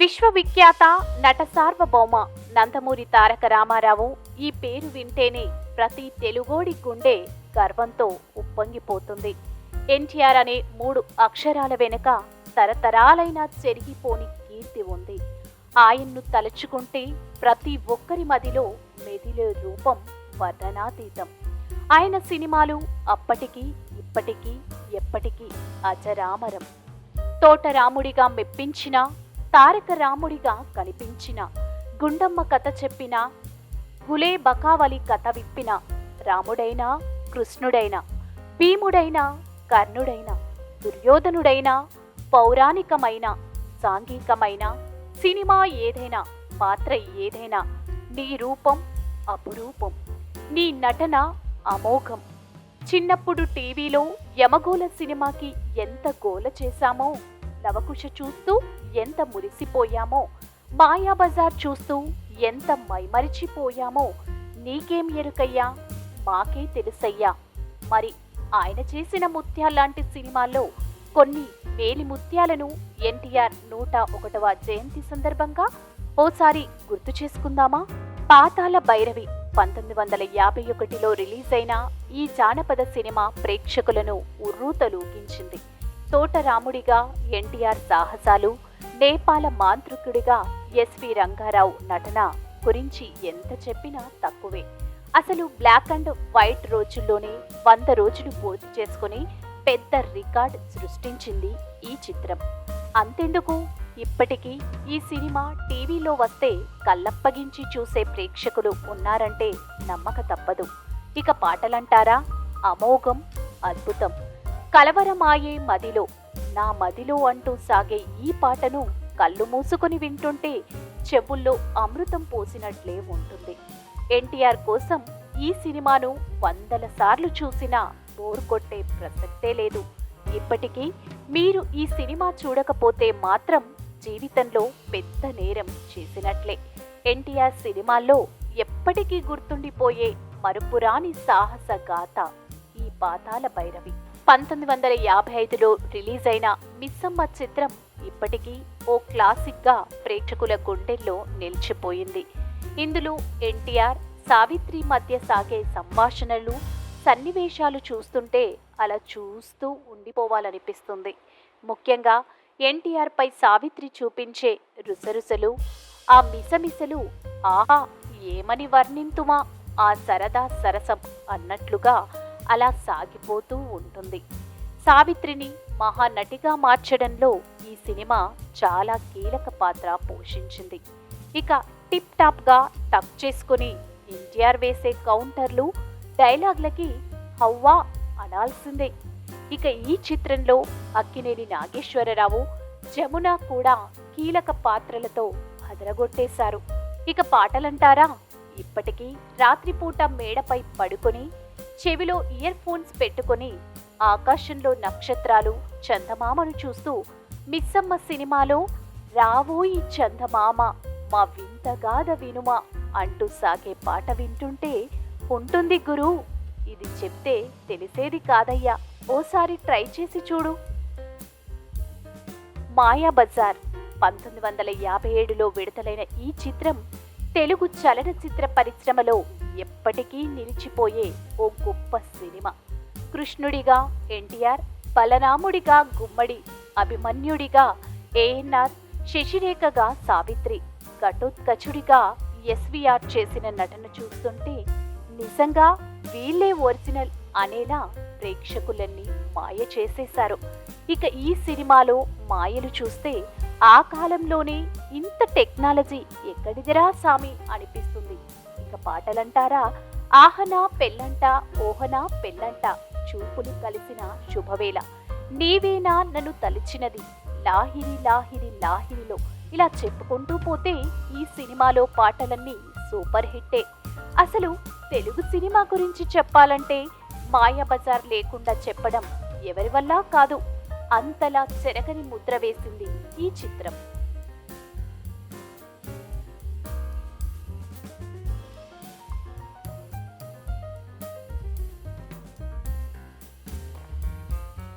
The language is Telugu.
విశ్వవిఖ్యాత నట సార్వభౌమ నందమూరి తారక రామారావు ఈ పేరు వింటేనే ప్రతి తెలుగోడి గుండె గర్వంతో ఉప్పొంగిపోతుంది. ఎన్టీఆర్ అనే 3 అక్షరాల వెనుక తరతరాలైన చెరిగిపోని కీర్తి ఉంది. ఆయన్ను తలుచుకుంటే ప్రతి ఒక్కరి మదిలో మెదిలే రూపం వర్ణనాతీతం. ఆయన సినిమాలు అప్పటికీ ఇప్పటికీ ఎప్పటికీ అజరామరం. తోటరాముడిగా మెప్పించిన, తారక రాముడిగా కనిపించిన, గుండమ్మ కథ చెప్పిన, గులే బకావలి కథ విప్పిన, రాముడైనా కృష్ణుడైనా, భీముడైనా కర్ణుడైనా, దుర్యోధనుడైనా, పౌరాణికమైన సాంఘికమైన సినిమా ఏదైనా, పాత్ర ఏదైనా, నీ రూపం అపురూపం, నీ నటన అమోఘం. చిన్నప్పుడు టీవీలో యమగోళ సినిమాకి ఎంత గోల చేశామో, లవకుశ చూస్తూ ఎంత మురిసిపోయామో, మాయాబజార్ చూస్తూ ఎంత మైమరిచిపోయామో నీకేం ఎరుకయ్యా, మాకే తెలుసయ్యా. మరి ఆయన చేసిన ముత్యాల్లాంటి సినిమాల్లో కొన్ని వేలి ముత్యాలను ఎన్టీఆర్ 101వ జయంతి సందర్భంగా ఓసారి గుర్తు చేసుకుందామా? పాతాళ భైరవి 1951లో రిలీజ్ అయిన ఈ జానపద సినిమా ప్రేక్షకులను ఉర్రూతలూగించింది. తోటరాముడిగా ఎన్టీఆర్ సాహసాలు, నేపాల మాంత్రికుడిగా ఎస్వి రంగారావు నటన గురించి ఎంత చెప్పినా తక్కువే. అసలు బ్లాక్ అండ్ వైట్ రోజుల్లోనే 100 రోజులు పూర్తి చేసుకుని పెద్ద రికార్డ్ సృష్టించింది ఈ చిత్రం. అంతెందుకు, ఇప్పటికీ ఈ సినిమా టీవీలో వస్తే కళ్ళప్పగించి చూసే ప్రేక్షకులు ఉన్నారంటే నమ్మక తప్పదు. ఇక పాటలంటారా, అమోఘం, అద్భుతం. కలవరమాయే మదిలో, నా మదిలో అంటూ సాగే ఈ పాటను కళ్ళు మూసుకొని వింటుంటే చెవుల్లో అమృతం పోసినట్లే ఉంటుంది. ఎన్టీఆర్ కోసం ఈ సినిమాను 100ల సార్లు చూసినా బోర్ కొట్టే ప్రసక్తే లేదు. ఇప్పటికీ మీరు ఈ సినిమా చూడకపోతే మాత్రం జీవితంలో పెద్ద నేరం చేసినట్లే. ఎన్టీఆర్ సినిమాల్లో ఎప్పటికీ గుర్తుండిపోయే మరుపురాని సాహస గాథ ఈ పాతాళ భైరవి. 1955లో రిలీజ్ అయిన మిస్సమ్మ చిత్రం ఇప్పటికీ ఓ క్లాసిక్గా ప్రేక్షకుల గుండెల్లో నిలిచిపోయింది. ఇందులో ఎన్టీఆర్, సావిత్రి మధ్య సాగే సంభాషణలు, సన్నివేశాలు చూస్తుంటే అలా చూస్తూ ఉండిపోవాలనిపిస్తుంది. ముఖ్యంగా ఎన్టీఆర్ పై సావిత్రి చూపించే రుసరుసలు, ఆ మిసమిసలు, ఆహా ఏమని వర్ణింతుమా ఆ సరదా సరసం అన్నట్లుగా అలా సాగిపోతూ ఉంటుంది. సావిత్రిని మహానటిగా మార్చడంలో ఈ సినిమా చాలా కీలక పాత్ర పోషించింది. ఇక టిప్ టాప్ గా టక్ చేసుకుని ఎన్టీఆర్ వేసే కౌంటర్లు, డైలాగ్లకి హవ్వా అనాల్సిందే. ఇక ఈ చిత్రంలో అక్కినేని నాగేశ్వరరావు, జమున కూడా కీలక పాత్రలతో అదరగొట్టేశారు. ఇక పాటలంటారా, ఇప్పటికీ రాత్రిపూట మేడపై పడుకొని చెవిలో ఇయర్ ఫోన్స్ పెట్టుకొని ఆకాశంలో నక్షత్రాలు, చందమామను చూస్తూ మిస్సమ్మ సినిమాలో రావోయి చందమామ మా వింతగాథ వినుమా అంటూ సాగే పాట వింటుంటే ఉంటుంది గురు, ఇది చెప్తే తెలిసేది కాదయ్యా, ఓసారి ట్రై చేసి చూడు. మాయాబజార్ 1957లో విడుదలైన ఈ చిత్రం తెలుగు చలనచిత్ర పరిశ్రమలో ఎప్పటికీ నిలిచిపోయే ఓ గొప్ప సినిమా. కృష్ణుడిగా ఎన్టీఆర్, బలరాముడిగా గుమ్మడి, అభిమన్యుడిగా ఏఎన్ఆర్, శశిరేఖగా సావిత్రి, ఘటోత్కచుడిగా ఎస్వీఆర్ చేసిన నటన చూస్తుంటే నిజంగా వీళ్ళే ఒరిజినల్ అనేలా ప్రేక్షకులన్నీ మాయ చేసేశారు. ఇక ఈ సినిమాలో మాయలు చూస్తే ఆ కాలంలోనే ఇంత టెక్నాలజీ ఎక్కడిదిరా సామి అనిపిస్తుంది. ఇక పాటలంటారా, ఆహనా పెళ్ళంట, ఓహనా పెళ్ళంట, చూపులు కలిసిన శుభవేళ, నీవేనా నన్ను తలిచినది, లాహిరి లాహిరి లాహిరిలో, ఇలా చెప్పుకుంటూ పోతే ఈ సినిమాలో పాటలన్నీ సూపర్ హిట్టే. అసలు తెలుగు సినిమా గురించి చెప్పాలంటే మాయాబజార్ లేకుండా చెప్పడం ఎవరి వల్ల కాదు. అంతలా చెరగని ముద్ర వేసింది ఈ చిత్రం.